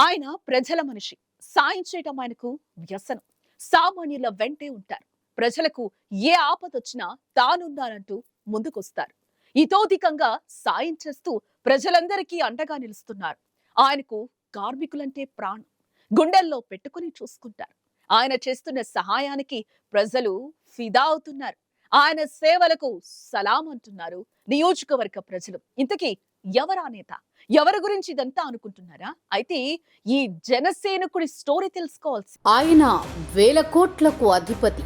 ఆయన ప్రజల మనిషి. సాయం చేయటం ఆయనకు వ్యసనం. సామాన్యుల వెంటే ఉంటారు. ప్రజలకు ఏ ఆపదొచ్చినా తానున్నానంటూ ముందుకొస్తారు. ఇతోధికంగా సాయం చేస్తూ ప్రజలందరికీ అండగా నిలుస్తున్నారు. ఆయనకు కార్మికులంటే ప్రాణం. గుండెల్లో పెట్టుకుని చూసుకుంటారు. ఆయన చేస్తున్న సహాయానికి ప్రజలు ఫిదా అవుతున్నారు. ఆయన సేవలకు సలాం అంటున్నారు నియోజకవర్గ ప్రజలు. ఇంతకీ ఎవరా నేత? ఎవరి గురించి ఇదంతా అనుకుంటున్నారా? అయితే ఈ జనసేనకుడి స్టోరీ తెలుసుకోవాల్సి. ఆయన వేల కోట్లకు అధిపతి,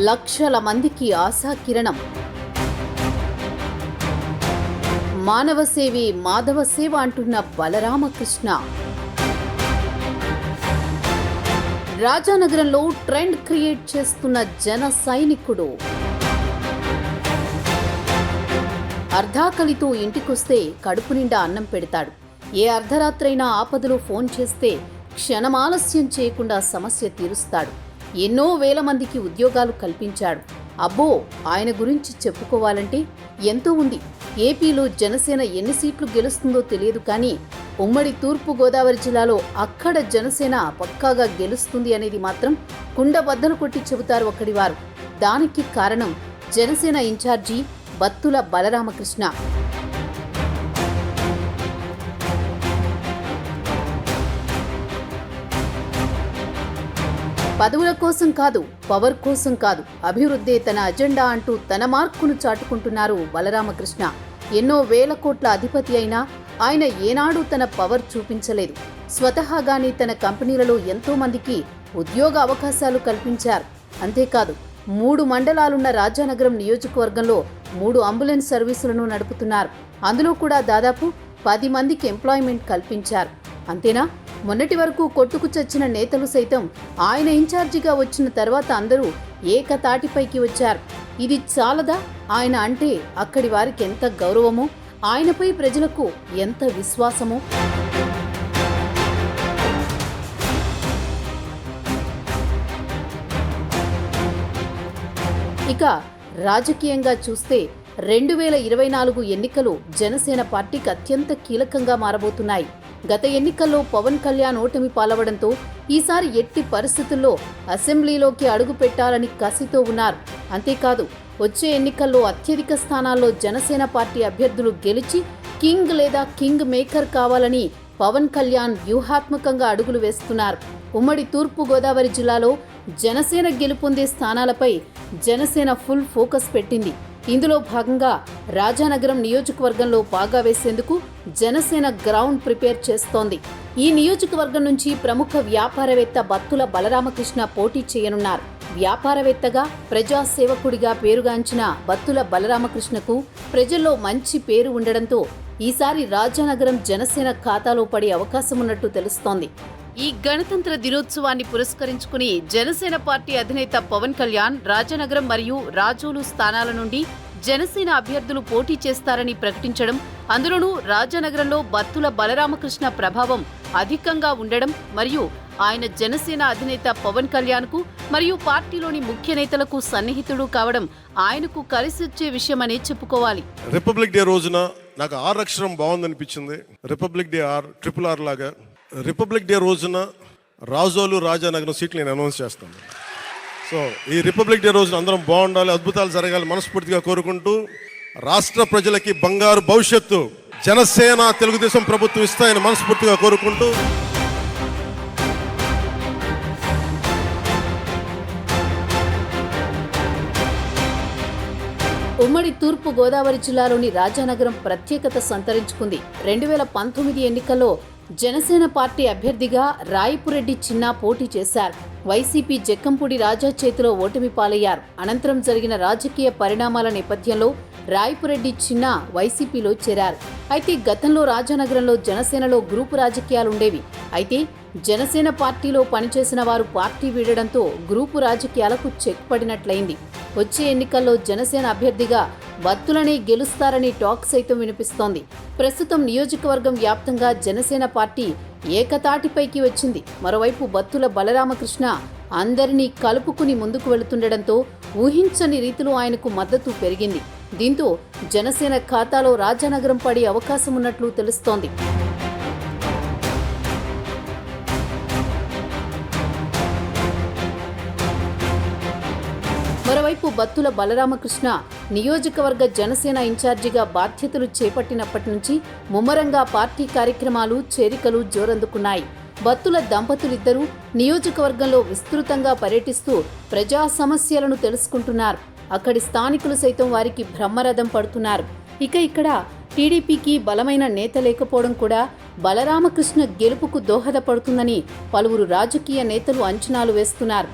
లక్షల మందికి ఆశాకిరణం, మానవ సేవే మాధవ సేవ అంటున్న బలరామకృష్ణ రాజానగరంలో ట్రెండ్ క్రియేట్ చేస్తున్న జన సైనికుడు. అర్ధాకలితో ఇంటికొస్తే కడుపు నిండా అన్నం పెడతాడు. ఏ అర్ధరాత్రైనా ఆపదలో ఫోన్ చేస్తే క్షణమాలస్యం చేయకుండా సమస్య తీరుస్తాడు. ఎన్నో వేల మందికి ఉద్యోగాలు కల్పించాడు. అబ్బో, ఆయన గురించి చెప్పుకోవాలంటే ఎంతో ఉంది. ఏపీలో జనసేన ఎన్ని సీట్లు గెలుస్తుందో తెలియదు, కానీ ఉమ్మడి తూర్పు గోదావరి జిల్లాలో అక్కడ జనసేన పక్కాగా గెలుస్తుంది అనేది మాత్రం కుండబద్దలు కొట్టి చెబుతారు ఒక్కడివారు. దానికి కారణం జనసేన ఇన్ఛార్జి బత్తుల బలరామకృష్ణ. పదవుల కోసం కాదు, పవర్ కోసం కాదు, అభివృద్ధే తన అజెండా అంటూ తన మార్కును చాటుకుంటున్నారు బలరామకృష్ణ. ఎన్నో వేల కోట్ల అధిపతి అయినా ఆయన ఏనాడూ తన పవర్ చూపించలేదు. స్వతహాగానే తన కంపెనీలలో ఎంతో మందికి ఉద్యోగ అవకాశాలు కల్పించారు. అంతేకాదు, 3 మండలాలున్న రాజానగరం నియోజకవర్గంలో 3 అంబులెన్స్ సర్వీసులను నడుపుతున్నారు. అందులో కూడా దాదాపు 10 మందికి ఎంప్లాయ్మెంట్ కల్పించారు. అంతేనా, మొన్నటి వరకు కొట్టుకు చచ్చిన నేతలు సైతం ఆయన ఇన్ఛార్జిగా వచ్చిన తర్వాత అందరూ ఏకతాటిపైకి వచ్చారు. ఇది చాలదా? ఆయన అంటే అక్కడి వారికి ఎంత గౌరవమో, ఆయనపై ప్రజలకు ఎంత విశ్వాసమో. ఇక రాజకీయంగా చూస్తే 2024 ఎన్నికలు జనసేన పార్టీకి అత్యంత కీలకంగా మారబోతున్నాయి. గత ఎన్నికల్లో పవన్ కళ్యాణ్ ఓటమి పాలవడంతో ఈసారి ఎట్టి పరిస్థితుల్లో అసెంబ్లీలోకి అడుగు పెట్టాలని కసితో ఉన్నారు. అంతేకాదు, వచ్చే ఎన్నికల్లో అత్యధిక స్థానాల్లో జనసేన పార్టీ అభ్యర్థులు గెలిచి కింగ్ లేదా కింగ్ మేకర్ కావాలని పవన్ కళ్యాణ్ వ్యూహాత్మకంగా అడుగులు వేస్తున్నారు. ఉమ్మడి తూర్పు గోదావరి జిల్లాలో జనసేన గెలుపొందే స్థానాలపై జనసేన ఫుల్ ఫోకస్ పెట్టింది. ఇందులో భాగంగా రాజానగరం నియోజకవర్గంలో పాగా వేసేందుకు జనసేన గ్రౌండ్ ప్రిపేర్ చేస్తోంది. ఈ నియోజకవర్గం నుంచి ప్రముఖ వ్యాపారవేత్త బత్తుల బలరామకృష్ణ పోటీ చేయనున్నారు. వ్యాపారవేత్తగా, ప్రజాసేవకుడిగా పేరుగాంచిన బత్తుల బలరామకృష్ణకు ప్రజల్లో మంచి పేరు ఉండడంతో ఈసారి రాజానగరం జనసేన ఖాతాలో పడే అవకాశం ఉన్నట్టు తెలుస్తోంది. ఈ గణతంత్ర దినోత్సవాన్ని పురస్కరించుకుని జనసేన పార్టీ అధినేత పవన్ కళ్యాణ్ రాజానగరం మరియు రాజోలు స్థానాల నుండి జనసేన అభ్యర్థులు పోటీ చేస్తారని ప్రకటించడం, అందులోనూ రాజానగరంలో బత్తుల బలరామకృష్ణ ప్రభావం అధికంగా ఉండడం మరియు ఆయన జనసేన అధినేత పవన్ కళ్యాణ్కు మరియు పార్టీలోని ముఖ్య నేతలకు సన్నిహితుడు కావడం ఆయనకు కలిసొచ్చే విషయమనే చెప్పుకోవాలి. రిపబ్లిక్ డే రోజున నాకు ఆర్ అక్షరం బాగుందనిపించింది. రిపబ్లిక్ డే RRR లాగా రిపబ్లిక్ డే రోజున రాజోలు రాజానగరం సీట్లు నేను అనౌన్స్ చేస్తాను. సో ఈ రిపబ్లిక్ డే రోజున అందరం బాగుండాలి, అద్భుతాలు జరగాలి మనస్ఫూర్తిగా కోరుకుంటూ, రాష్ట్ర ప్రజలకి బంగారు భవిష్యత్తు జనసేన తెలుగుదేశం ప్రభుత్వం ఇస్తాయని మనస్ఫూర్తిగా కోరుకుంటూ, ఉమ్మడి తూర్పు గోదావరి జిల్లాలోని రాజానగరం ప్రత్యేకత సంతరించుకుంది. 2019 ఎన్నికల్లో జనసేన పార్టీ అభ్యర్థిగా రాయపురెడ్డి చిన్న పోటీ చేశారు. వైసీపీ జక్కంపూడి రాజా చేతిలో ఓటమి పాలయ్యారు. అనంతరం జరిగిన రాజకీయ పరిణామాల నేపథ్యంలో రాయపురెడ్డి చిన్న వైసీపీలో చేరారు. అయితే గతంలో రాజానగరంలో జనసేనలో గ్రూపు రాజకీయాలుండేవి. అయితే జనసేన పార్టీలో పనిచేసిన వారు పార్టీ వీడడంతో గ్రూపు రాజకీయాలకు చెక్ పడినట్లయింది. వచ్చే ఎన్నికల్లో జనసేన అభ్యర్థిగా బత్తులనే గెలుస్తారని టాక్ సైతం వినిపిస్తోంది. ప్రస్తుతం నియోజకవర్గం వ్యాప్తంగా జనసేన పార్టీ ఏకతాటిపైకి వచ్చింది. మరోవైపు బత్తుల బలరామకృష్ణ అందరినీ కలుపుకుని ముందుకు వెళుతుండడంతో ఊహించని రీతిలో ఆయనకు మద్దతు పెరిగింది. దీంతో జనసేన ఖాతాలో రాజానగరం పడే అవకాశం ఉన్నట్లు తెలుస్తోంది. మరోవైపు బత్తుల బలరామకృష్ణ నియోజకవర్గ జనసేన ఇన్ఛార్జిగా బాధ్యతలు చేపట్టినప్పటి నుంచి ముమ్మరంగా పార్టీ కార్యక్రమాలు చేరికలు జోరందుకున్నాయి. బత్తుల దంపతులిద్దరూ నియోజకవర్గంలో విస్తృతంగా పర్యటిస్తూ ప్రజా సమస్యలను తెలుసుకుంటున్నారు. అక్కడి స్థానికులు సైతం వారికి బ్రహ్మరథం పడుతున్నారు. ఇక్కడ టీడీపీకి బలమైన నేత లేకపోవడం కూడా బలరామకృష్ణ గెలుపుకు దోహదపడుతుందని పలువురు రాజకీయ నేతలు అంచనాలు వేస్తున్నారు.